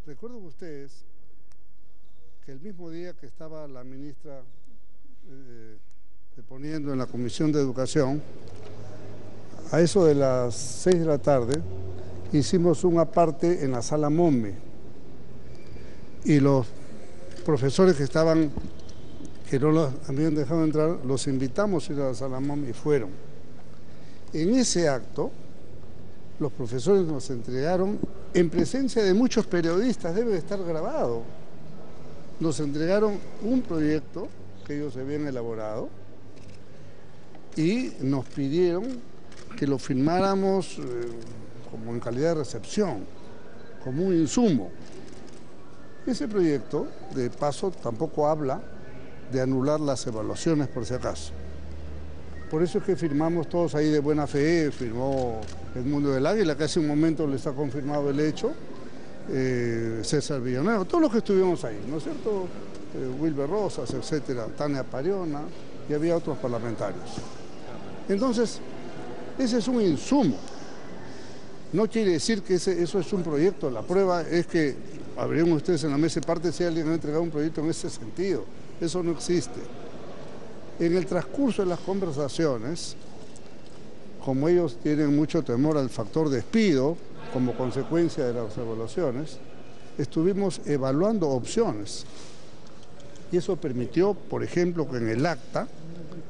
Recuerden ustedes que el mismo día que estaba la ministra deponiendo en la Comisión de Educación, a eso de las 6 de la tarde, hicimos un aparte en la sala Monme y los profesores que no los habían dejado entrar, los invitamos a ir a la sala Monme y fueron. En ese acto, los profesores nos entregaron, en presencia de muchos periodistas, debe estar grabado, nos entregaron un proyecto que ellos habían elaborado y nos pidieron que lo firmáramos como en calidad de recepción, como un insumo. Ese proyecto, de paso, tampoco habla de anular las evaluaciones por si acaso. Por eso es que firmamos todos ahí de buena fe, firmó Edmundo del Águila, que hace un momento les ha confirmado el hecho, César Villanueva, todos los que estuvimos ahí, ¿no es cierto? Wilber Rosas, etcétera, Tania Pariona, y había otros parlamentarios. Entonces, ese es un insumo. No quiere decir que eso es un proyecto. La prueba es que, habrían ustedes en la mesa de parte si alguien ha entregado un proyecto en ese sentido. Eso no existe. En el transcurso de las conversaciones, como ellos tienen mucho temor al factor despido, como consecuencia de las evaluaciones, estuvimos evaluando opciones. Y eso permitió, por ejemplo, que en el acta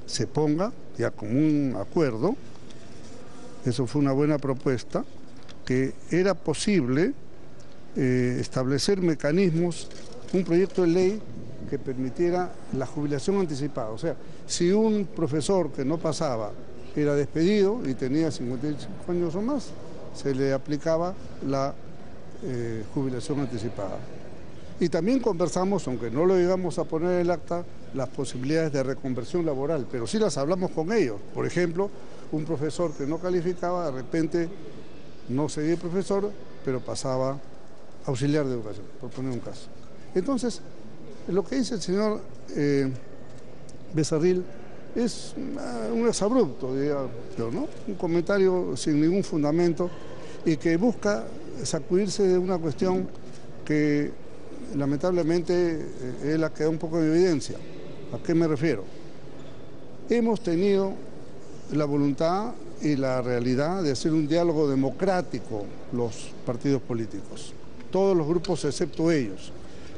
se ponga, ya como un acuerdo, eso fue una buena propuesta, que era posible establecer mecanismos, un proyecto de ley que permitiera la jubilación anticipada. O sea, si un profesor que no pasaba era despedido y tenía 55 años o más, se le aplicaba la jubilación anticipada. Y también conversamos, aunque no lo llegamos a poner en el acta, las posibilidades de reconversión laboral, pero sí las hablamos con ellos. Por ejemplo, un profesor que no calificaba, de repente no seguía profesor, pero pasaba auxiliar de educación, por poner un caso. Entonces, lo que dice el señor Becerril es un exabrupto, digamos, ¿no? Un comentario sin ningún fundamento y que busca sacudirse de una cuestión que lamentablemente él ha quedado un poco en evidencia. ¿A qué me refiero? Hemos tenido la voluntad y la realidad de hacer un diálogo democrático los partidos políticos. Todos los grupos excepto ellos.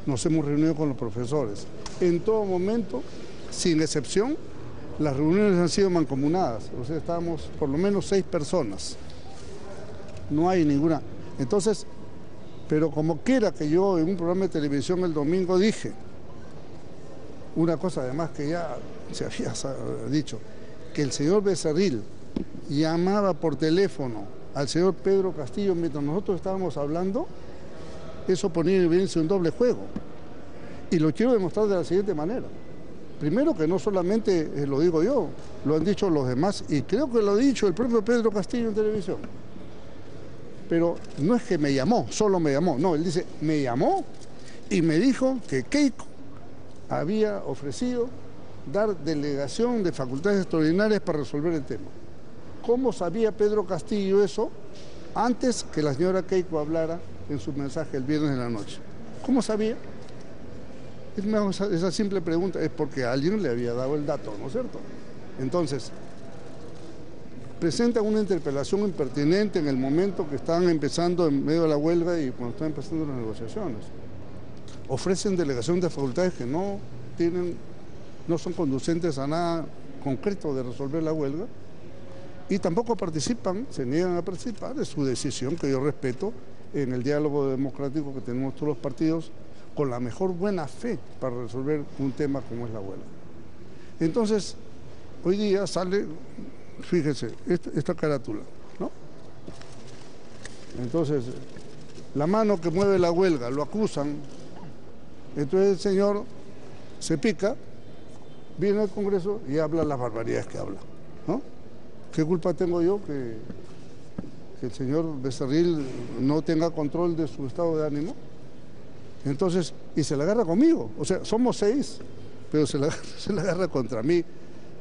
Nos hemos reunido con los profesores. En todo momento, sin excepción, las reuniones han sido mancomunadas. O sea, estábamos por lo menos 6 personas. No hay ninguna. Entonces, pero como quiera que yo en un programa de televisión el domingo dije, una cosa además que ya se había dicho, que el señor Becerril llamaba por teléfono al señor Pedro Castillo mientras nosotros estábamos hablando, eso ponía en evidencia un doble juego. Y lo quiero demostrar de la siguiente manera. Primero, que no solamente lo digo yo, lo han dicho los demás, y creo que lo ha dicho el propio Pedro Castillo en televisión. Pero no es que me llamó, solo me llamó, no, él dice, me llamó y me dijo que Keiko había ofrecido dar delegación de facultades extraordinarias para resolver el tema. ¿Cómo sabía Pedro Castillo eso antes que la señora Keiko hablara en su mensaje el viernes en la noche? ¿Cómo sabía? Esa simple pregunta es porque alguien le había dado el dato, ¿no es cierto? Entonces, presentan una interpelación impertinente en el momento que están empezando en medio de la huelga y cuando están empezando las negociaciones. Ofrecen delegación de facultades que no son conducentes a nada concreto de resolver la huelga y tampoco participan, se niegan a participar, es su decisión que yo respeto en el diálogo democrático que tenemos todos los partidos con la mejor buena fe para resolver un tema como es la huelga. Entonces, hoy día sale, fíjese, esta carátula, ¿no? Entonces, la mano que mueve la huelga, lo acusan, entonces el señor se pica, viene al Congreso y habla las barbaridades que habla, ¿no? ¿Qué culpa tengo yo que el señor Becerril no tenga control de su estado de ánimo? Entonces, y se la agarra conmigo, o sea, somos 6, pero se la agarra contra mí.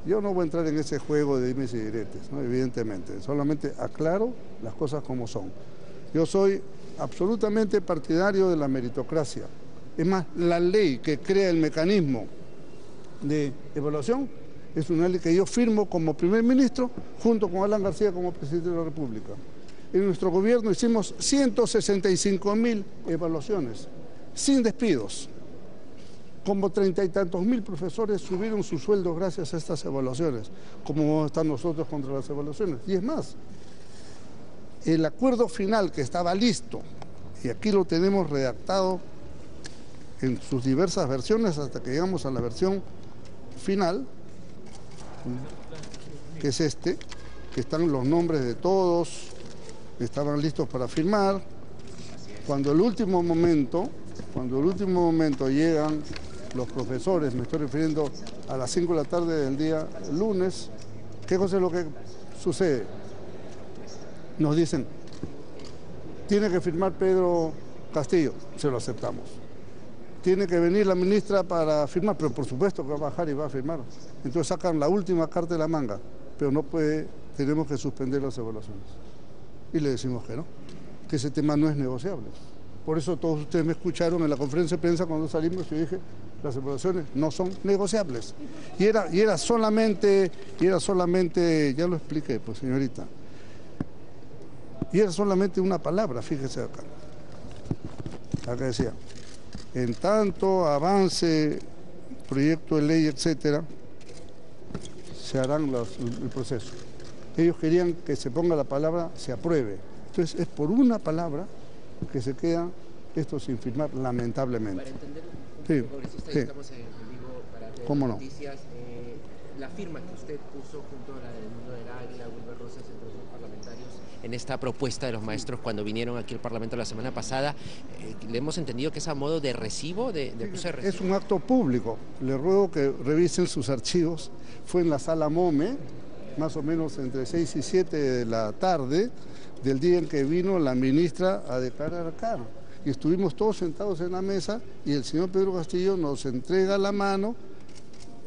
Yo no voy a entrar en ese juego de dimes y diretes, ¿no? Evidentemente, solamente aclaro las cosas como son. Yo soy absolutamente partidario de la meritocracia. Es más, la ley que crea el mecanismo de evaluación es una ley que yo firmo como primer ministro junto con Alan García como presidente de la República. En nuestro gobierno hicimos 165.000 evaluaciones, sin despidos. Como 30 y tantos mil profesores subieron sus sueldos gracias a estas evaluaciones, como están nosotros contra las evaluaciones. Y es más, el acuerdo final que estaba listo, y aquí lo tenemos redactado en sus diversas versiones hasta que llegamos a la versión final, que es este, que están los nombres de todos, estaban listos para firmar. Cuando el último momento llegan los profesores, me estoy refiriendo a las 5 de la tarde del día lunes, ¿qué cosa es lo que sucede? Nos dicen, tiene que firmar Pedro Castillo, se lo aceptamos. Tiene que venir la ministra para firmar, pero por supuesto que va a bajar y va a firmar. Entonces sacan la última carta de la manga, pero no puede, tenemos que suspender las evaluaciones. Y le decimos que no, que ese tema no es negociable. Por eso todos ustedes me escucharon en la conferencia de prensa cuando salimos y dije, las evaluaciones no son negociables. Y era solamente, ya lo expliqué, pues señorita, y era solamente una palabra, fíjese acá. Acá decía, en tanto avance proyecto de ley, etcétera, se harán el proceso. Ellos querían que se ponga la palabra se apruebe. Entonces es por una palabra que se queda esto sin firmar, lamentablemente. Para entender sí, congresista, sí. Estamos en vivo para hacer ¿Cómo no? noticias. La firma que usted puso junto a la del Mundo del Águila, Wilber Rosas, entre otros parlamentarios, en esta propuesta de los maestros cuando vinieron aquí al Parlamento la semana pasada, le hemos entendido que es a modo de recibo, de recibo. Es un acto público. Les ruego que revisen sus archivos. Fue en la sala MOME, más o menos entre 6 y 7 de la tarde, del día en que vino la ministra a declarar acá. Y estuvimos todos sentados en la mesa y el señor Pedro Castillo nos entrega la mano,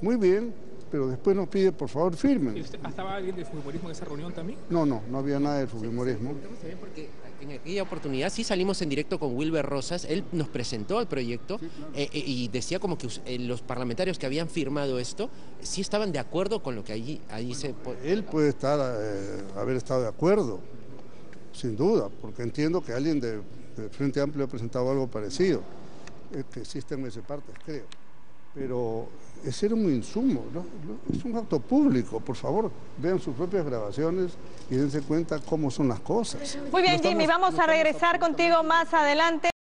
muy bien, pero después nos pide, por favor, firmen. ¿Estaba alguien del fujimorismo en esa reunión también? No había nada de fujimorismo. Sí, porque en aquella oportunidad sí salimos en directo con Wilber Rosas, él nos presentó el proyecto, sí, claro. Y decía como que los parlamentarios que habían firmado esto sí estaban de acuerdo con lo que allí se... Él puede haber estado de acuerdo, sin duda, porque entiendo que alguien de Frente Amplio ha presentado algo parecido, que existen en esa parte, creo. Pero ese era un insumo, ¿no? Es un acto público, por favor, vean sus propias grabaciones y dense cuenta cómo son las cosas. Muy bien, Jimmy, vamos a regresar contigo más adelante.